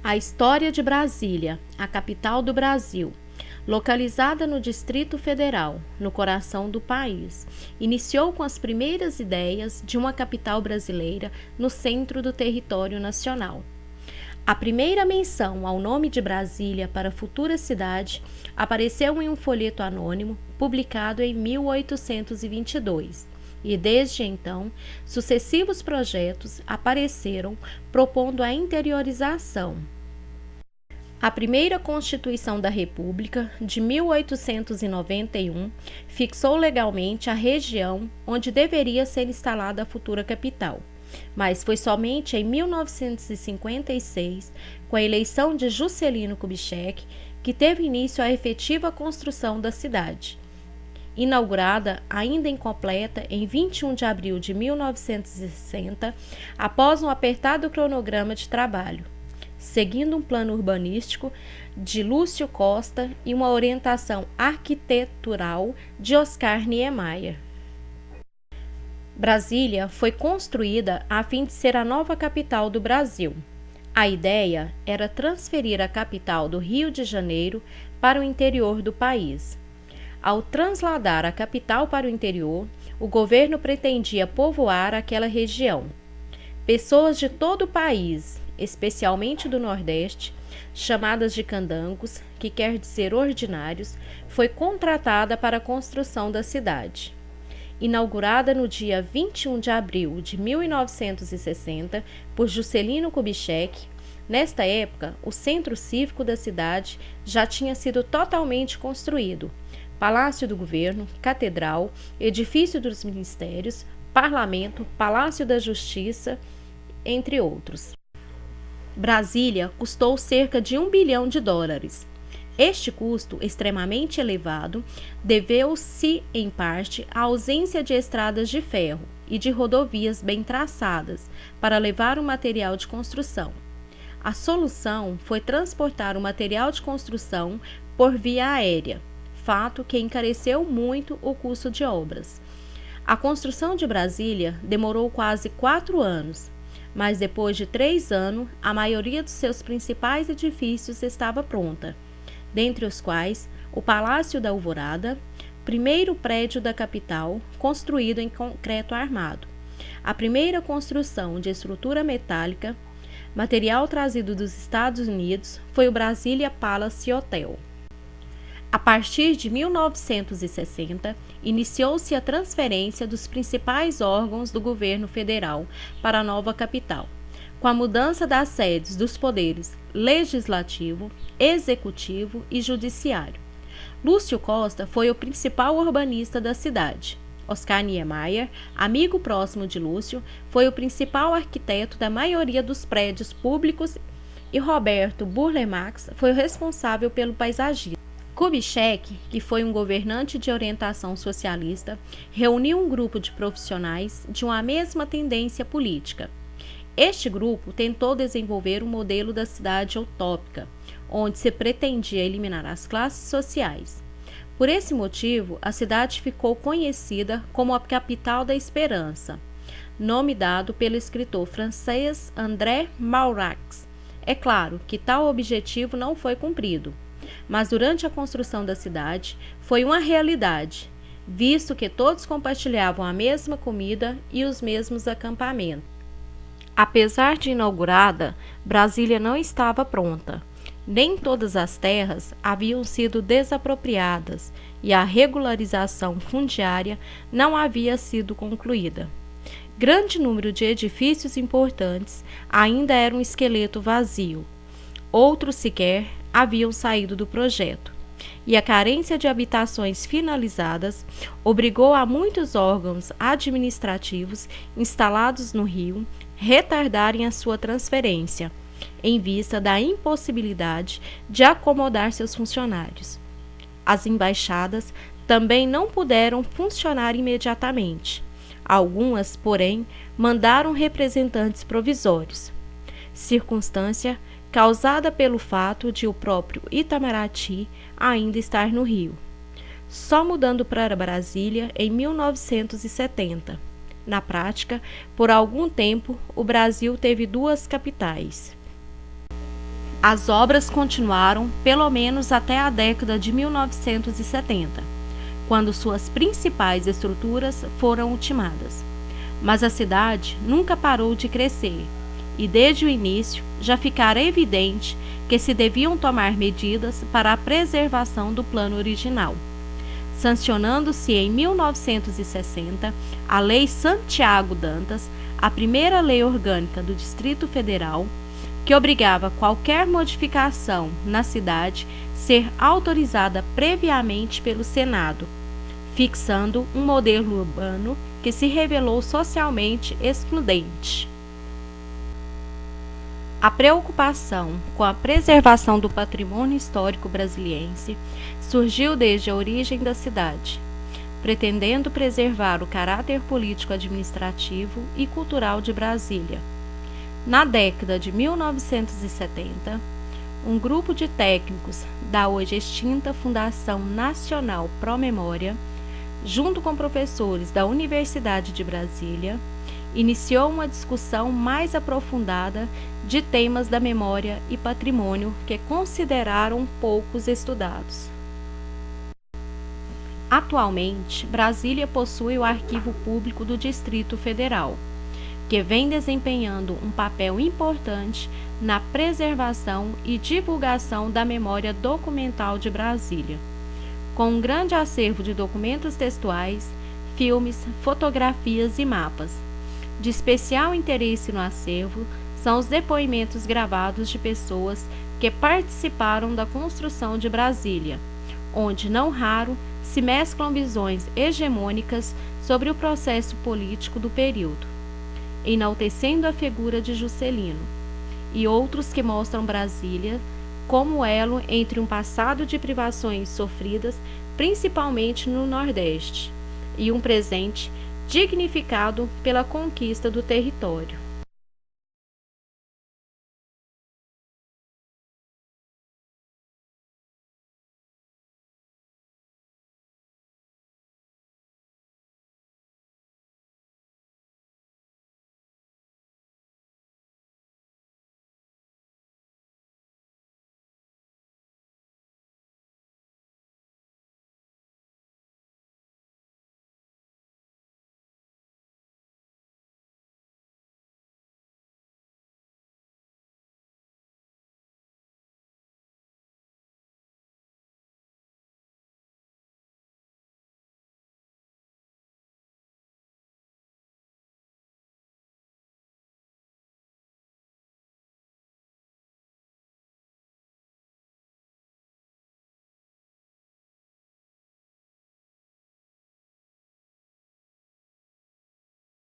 A história de Brasília, a capital do Brasil, localizada no Distrito Federal, no coração do país, iniciou com as primeiras ideias de uma capital brasileira no centro do território nacional. A primeira menção ao nome de Brasília para a futura cidade apareceu em um folheto anônimo publicado em 1822. E desde então, sucessivos projetos apareceram propondo a interiorização. A primeira Constituição da República, de 1891, fixou legalmente a região onde deveria ser instalada a futura capital, mas foi somente em 1956, com a eleição de Juscelino Kubitschek, que teve início a efetiva construção da cidade. Inaugurada, ainda incompleta, em 21 de abril de 1960, após um apertado cronograma de trabalho, seguindo um plano urbanístico de Lúcio Costa e uma orientação arquitetural de Oscar Niemeyer. Brasília foi construída a fim de ser a nova capital do Brasil. A ideia era transferir a capital do Rio de Janeiro para o interior do país. Ao trasladar a capital para o interior, o governo pretendia povoar aquela região. Pessoas de todo o país, especialmente do Nordeste, chamadas de candangos, que quer dizer ordinários, foi contratada para a construção da cidade. Inaugurada no dia 21 de abril de 1960 por Juscelino Kubitschek, nesta época, o centro cívico da cidade já tinha sido totalmente construído. Palácio do Governo, Catedral, Edifício dos Ministérios, Parlamento, Palácio da Justiça, entre outros. Brasília custou cerca de US$ 1 bilhão. Este custo extremamente elevado deveu-se, em parte, à ausência de estradas de ferro e de rodovias bem traçadas para levar o material de construção. A solução foi transportar o material de construção por via aérea, fato que encareceu muito o custo de obras. A construção de Brasília demorou quase 4 anos, mas depois de 3 anos, a maioria dos seus principais edifícios estava pronta, dentre os quais o Palácio da Alvorada, primeiro prédio da capital, construído em concreto armado, a primeira construção de estrutura metálica, material trazido dos Estados Unidos, foi o Brasília Palace Hotel. A partir de 1960, iniciou-se a transferência dos principais órgãos do governo federal para a nova capital, com a mudança das sedes dos poderes legislativo, executivo e judiciário. Lúcio Costa foi o principal urbanista da cidade. Oscar Niemeyer, amigo próximo de Lúcio, foi o principal arquiteto da maioria dos prédios públicos e Roberto Burle Marx foi o responsável pelo paisagismo. Kubitschek, que foi um governante de orientação socialista, reuniu um grupo de profissionais de uma mesma tendência política. Este grupo tentou desenvolver um modelo da cidade utópica, onde se pretendia eliminar as classes sociais. Por esse motivo, a cidade ficou conhecida como a capital da esperança, nome dado pelo escritor francês André Malraux. É claro que tal objetivo não foi cumprido, mas durante a construção da cidade foi uma realidade, visto que todos compartilhavam a mesma comida e os mesmos acampamentos. Apesar de inaugurada, Brasília não estava pronta. Nem todas as terras haviam sido desapropriadas e a regularização fundiária não havia sido concluída. Grande número de edifícios importantes ainda eram um esqueleto vazio. Outros sequer haviam saído do projeto, e a carência de habitações finalizadas obrigou a muitos órgãos administrativos instalados no Rio retardarem a sua transferência, em vista da impossibilidade de acomodar seus funcionários. As embaixadas também não puderam funcionar imediatamente. Algumas, porém, mandaram representantes provisórios, circunstância causada pelo fato de o próprio Itamaraty ainda estar no Rio, só mudando para Brasília em 1970. Na prática, por algum tempo, o Brasil teve 2 capitais. As obras continuaram pelo menos até a década de 1970, quando suas principais estruturas foram ultimadas. Mas a cidade nunca parou de crescer, e desde o início já ficara evidente que se deviam tomar medidas para a preservação do plano original. Sancionando-se em 1960 a Lei Santiago Dantas, a primeira lei orgânica do Distrito Federal, que obrigava qualquer modificação na cidade ser autorizada previamente pelo Senado, fixando um modelo urbano que se revelou socialmente excludente. A preocupação com a preservação do patrimônio histórico brasiliense surgiu desde a origem da cidade, pretendendo preservar o caráter político-administrativo e cultural de Brasília. Na década de 1970, um grupo de técnicos da hoje extinta Fundação Nacional Pró-Memória, junto com professores da Universidade de Brasília, iniciou uma discussão mais aprofundada de temas da memória e patrimônio que consideraram poucos estudados. Atualmente, Brasília possui o Arquivo Público do Distrito Federal, que vem desempenhando um papel importante na preservação e divulgação da memória documental de Brasília, com um grande acervo de documentos textuais, filmes, fotografias e mapas. De especial interesse no acervo são os depoimentos gravados de pessoas que participaram da construção de Brasília, onde, não raro, se mesclam visões hegemônicas sobre o processo político do período, enaltecendo a figura de Juscelino, e outros que mostram Brasília como elo entre um passado de privações sofridas, principalmente no Nordeste, e um presente dignificado pela conquista do território.